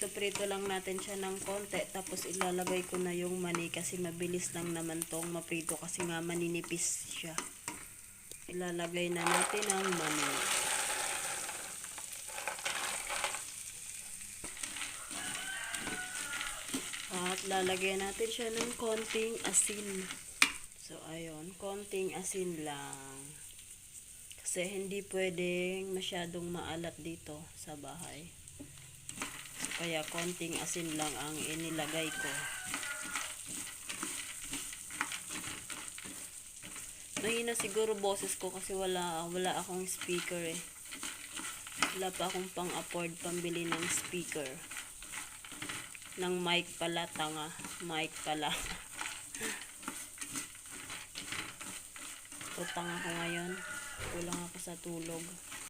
Piprito-prito lang natin siya ng konti. Tapos ilalagay ko na yung mani kasi mabilis lang naman tong maprito kasi nga maninipis siya. Ilalagay na natin ang mani. At lalagyan natin siya ng konting asin. So, ayun. Konting asin lang. Kasi hindi pwedeng masyadong maalat dito sa bahay. Kaya konting asin lang ang inilagay ko. Mahina siguro boses ko kasi wala akong speaker eh. Wala pa akong pang-afford pambili ng speaker. Ng mic pala, tanga. Mic pala. Utang ako ngayon. Kulang ako sa tulog.